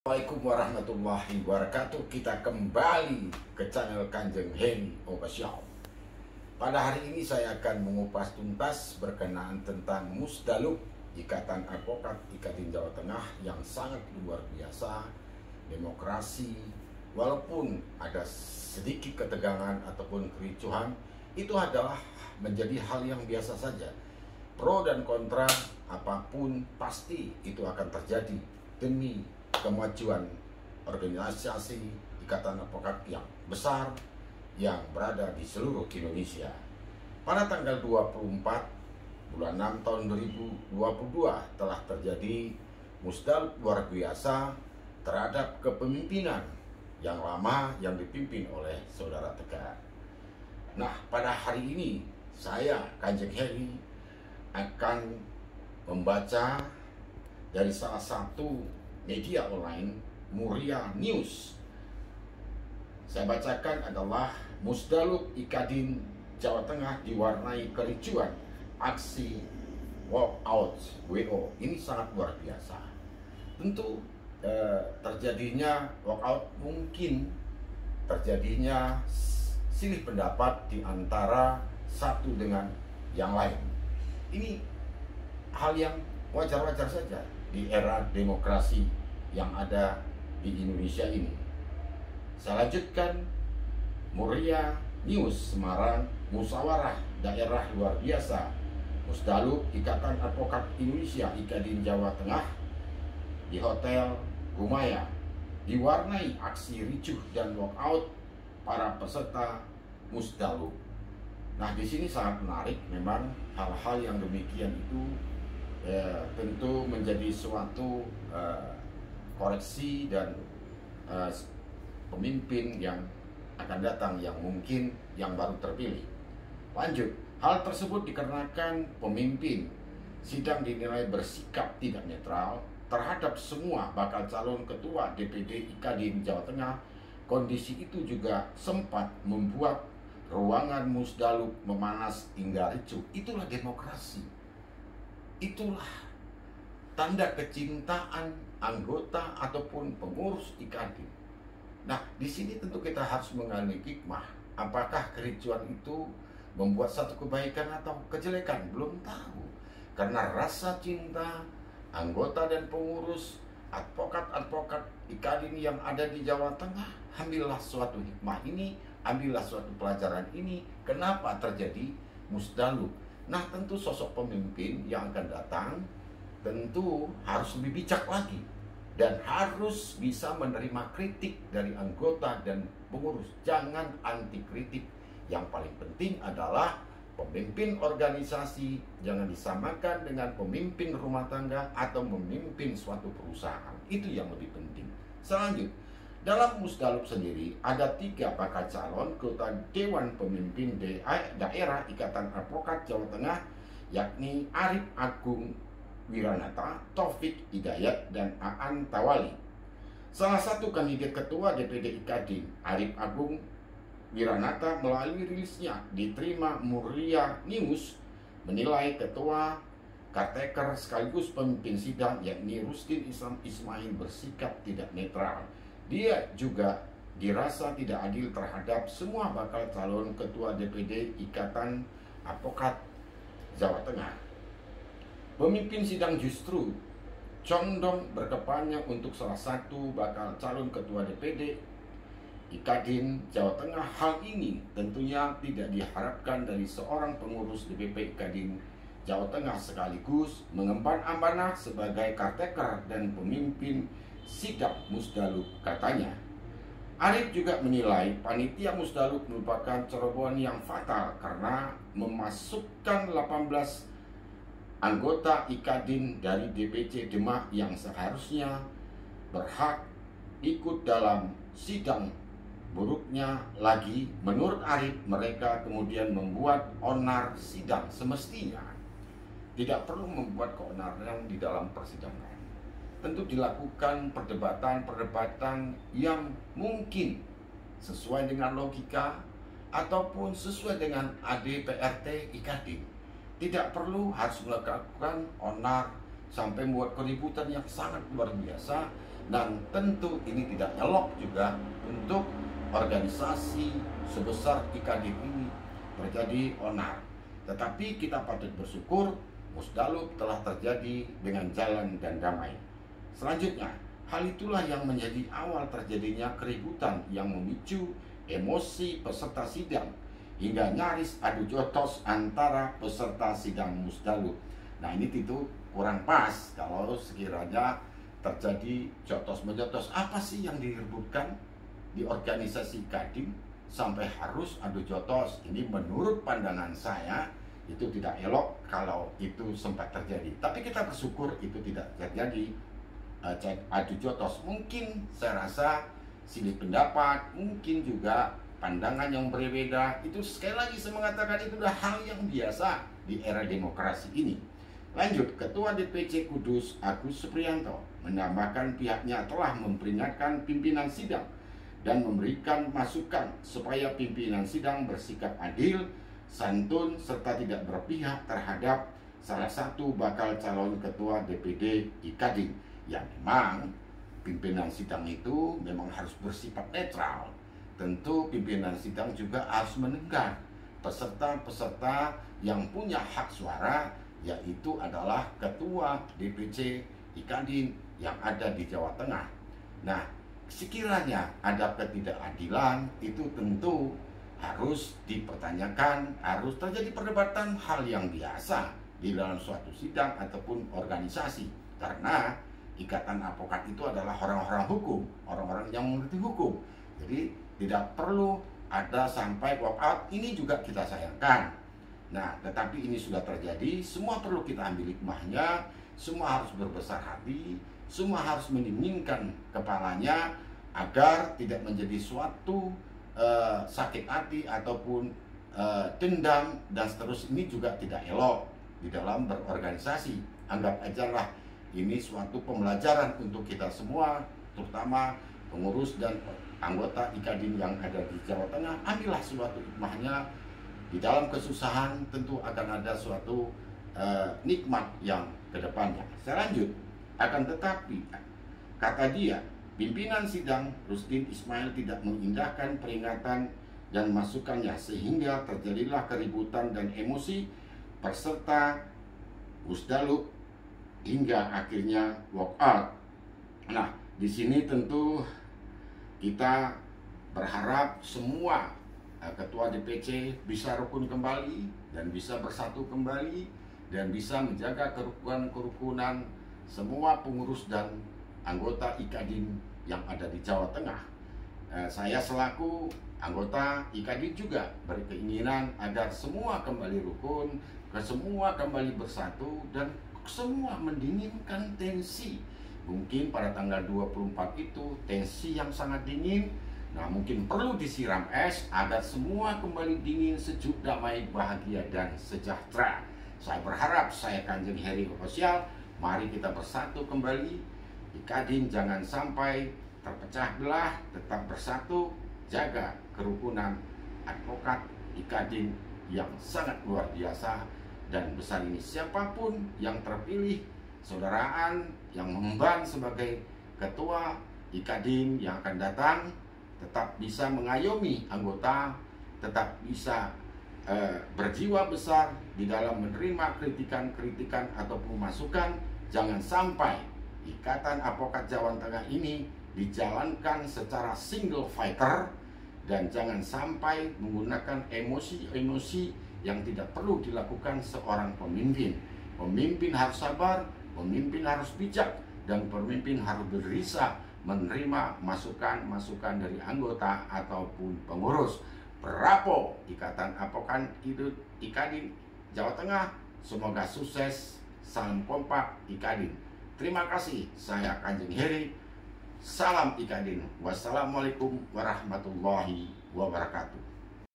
Assalamualaikum warahmatullahi wabarakatuh. Kita kembali ke channel Kanjeng Heni Official. Pada hari ini saya akan mengupas tuntas berkenaan tentang Musdalub, Ikatan Advokat Ikadin Jawa Tengah yang sangat luar biasa. Demokrasi, walaupun ada sedikit ketegangan ataupun kericuhan, itu adalah menjadi hal yang biasa saja. Pro dan kontra apapun pasti itu akan terjadi demi kemajuan organisasi Ikatan Advokat yang besar yang berada di seluruh Indonesia. Pada tanggal 24 bulan 6 tahun 2022 telah terjadi musdalub luar biasa terhadap kepemimpinan yang lama yang dipimpin oleh Saudara Tegar. Nah, pada hari ini saya, Kanjeng Heni, akan membaca dari salah satu media online, Muria News. Saya bacakan adalah Musdalub Ikadin Jawa Tengah diwarnai kericuan, aksi walkout WO. Ini sangat luar biasa. Tentu terjadinya walkout mungkin terjadinya silih pendapat di antara satu dengan yang lain. Ini hal yang wajar-wajar saja di era demokrasi yang ada di Indonesia ini. Saya lanjutkan, Muria News Semarang, musyawarah daerah luar biasa Musdalub Ikatan Advokat Indonesia Ikadin Jawa Tengah di Hotel Gumaya diwarnai aksi ricuh dan walkout para peserta Musdalub. Nah, di sini sangat menarik memang hal-hal yang demikian itu tentu menjadi suatu koreksi dan pemimpin yang akan datang yang mungkin yang baru terpilih. Lanjut, hal tersebut dikarenakan pemimpin sidang dinilai bersikap tidak netral terhadap semua bakal calon ketua DPD Ikadin Jawa Tengah. Kondisi itu juga sempat membuat ruangan Musdalub memanas hingga ricuh. Itulah demokrasi. Itulah tanda kecintaan anggota ataupun pengurus Ikadin. Nah, di sini tentu kita harus mengalami hikmah. Apakah kericuan itu membuat satu kebaikan atau kejelekan? Belum tahu. Karena rasa cinta anggota dan pengurus advokat-advokat Ikadin yang ada di Jawa Tengah, ambillah suatu hikmah ini, ambillah suatu pelajaran ini. Kenapa terjadi musdalub? Nah, tentu sosok pemimpin yang akan datang tentu harus lebih bijak lagi dan harus bisa menerima kritik dari anggota dan pengurus. Jangan anti kritik. Yang paling penting adalah pemimpin organisasi jangan disamakan dengan pemimpin rumah tangga atau memimpin suatu perusahaan. Itu yang lebih penting. Selanjutnya, dalam musdalub sendiri ada 3 bakal calon ketua Dewan Pemimpin Daerah Ikatan Advokat Jawa Tengah, yakni Arif Agung Wiranata, Taufik Hidayat, dan Aan Tawali. Salah satu kandidat ketua DPD Ikadin, Arif Agung Wiranata, melalui rilisnya diterima Muria News, menilai ketua caretaker sekaligus pemimpin sidang yakni Rustin Ismail bersikap tidak netral. Dia juga dirasa tidak adil terhadap semua bakal calon ketua DPD Ikatan Advokat Jawa Tengah. Pemimpin sidang justru condong berkepannya untuk salah satu bakal calon ketua DPD Ikadin Jawa Tengah. Hal ini tentunya tidak diharapkan dari seorang pengurus DPP Ikadin Jawa Tengah sekaligus mengemban amanah sebagai caretaker dan pemimpin sidang musdalub, katanya. Arif juga menilai panitia musdalub merupakan cerobohan yang fatal karena memasukkan 18 anggota Ikadin dari DPC Demak yang seharusnya berhak ikut dalam sidang. Buruknya lagi, menurut Arif, mereka kemudian membuat onar sidang. Semestinya tidak perlu membuat keonaran di dalam persidangan. Tentu dilakukan perdebatan yang mungkin sesuai dengan logika ataupun sesuai dengan ADPRT Ikadin. Tidak perlu harus melakukan onar sampai membuat keributan yang sangat luar biasa Dan tentu ini tidak elok juga untuk organisasi sebesar IKADIN ini terjadi onar. Tetapi kita patut bersyukur Musdalub telah terjadi dengan jalan dan damai. Selanjutnya, hal itulah yang menjadi awal terjadinya keributan yang memicu emosi peserta sidang hingga nyaris adu jotos antara peserta sidang Musdalub. Nah, ini tentu kurang pas kalau sekiranya terjadi jotos-menjotos. Apa sih yang direbutkan di organisasi IKADIN sampai harus adu jotos? Ini menurut pandangan saya itu tidak elok kalau itu sempat terjadi. Tapi kita bersyukur itu tidak terjadi adu jotos. Mungkin saya rasa silih pendapat, mungkin juga pandangan yang berbeda. Itu sekali lagi saya mengatakan itu adalah hal yang biasa di era demokrasi ini. Lanjut, Ketua DPC Kudus Agus Supriyanto menambahkan pihaknya telah memperingatkan pimpinan sidang dan memberikan masukan supaya pimpinan sidang bersikap adil, santun, serta tidak berpihak terhadap salah satu bakal calon ketua DPD IKADIN. Ya, memang pimpinan sidang itu memang harus bersifat netral. Tentu pimpinan sidang juga harus mendengar peserta-peserta yang punya hak suara, yaitu adalah ketua DPC IKADIN yang ada di Jawa Tengah. Nah, sekiranya ada ketidakadilan, itu tentu harus dipertanyakan, harus terjadi perdebatan, hal yang biasa di dalam suatu sidang ataupun organisasi. Karena Ikatan Advokat itu adalah orang-orang hukum, orang-orang yang mengerti hukum. Jadi tidak perlu ada sampai walkout, ini juga kita sayangkan. Nah, tetapi ini sudah terjadi, semua perlu kita ambil hikmahnya, semua harus berbesar hati, semua harus mendinginkan kepalanya agar tidak menjadi suatu sakit hati ataupun dendam dan seterusnya. Ini juga tidak elok di dalam berorganisasi. Anggap aja lah ini suatu pembelajaran untuk kita semua, terutama pengurus dan anggota IKADIN yang ada di Jawa Tengah. Ambillah suatu hikmahnya. Di dalam kesusahan tentu akan ada suatu nikmat yang kedepannya. Saya lanjut, akan tetapi kata dia, pimpinan sidang Rustin Ismail tidak mengindahkan peringatan dan masukannya sehingga terjadilah keributan dan emosi peserta Musdalub hingga akhirnya walk out. Nah, di sini tentu kita berharap semua ketua DPC bisa rukun kembali dan bisa bersatu kembali dan bisa menjaga kerukunan semua pengurus dan anggota IKADIN yang ada di Jawa Tengah. Saya selaku anggota IKADIN juga berkeinginan agar semua kembali rukun, semua kembali bersatu dan semua mendinginkan tensi. Mungkin pada tanggal 24 itu tensi yang sangat dingin. Nah, mungkin perlu disiram es agar semua kembali dingin, sejuk, damai, bahagia, dan sejahtera. Saya berharap saya Kanjeng Heri Official, mari kita bersatu kembali. IKADIN jangan sampai terpecah belah, tetap bersatu, jaga kerukunan advokat IKADIN yang sangat luar biasa dan besar ini. Siapapun yang terpilih, saudaraan yang mengemban sebagai ketua IKADIN yang akan datang, tetap bisa mengayomi anggota, tetap bisa berjiwa besar di dalam menerima kritikan-kritikan ataupun masukan. Jangan sampai Ikatan Advokat Jawa Tengah ini dijalankan secara single fighter, dan jangan sampai menggunakan emosi-emosi yang tidak perlu dilakukan seorang pemimpin. Pemimpin harus sabar, pemimpin harus bijak, dan pemimpin harus berisah menerima masukan-masukan dari anggota ataupun pengurus. Bravo Ikatan Advokat IKADIN Jawa Tengah, semoga sukses. Salam kompak IKADIN. Terima kasih, saya Kanjeng Heri. Salam IKADIN. Wassalamualaikum warahmatullahi wabarakatuh.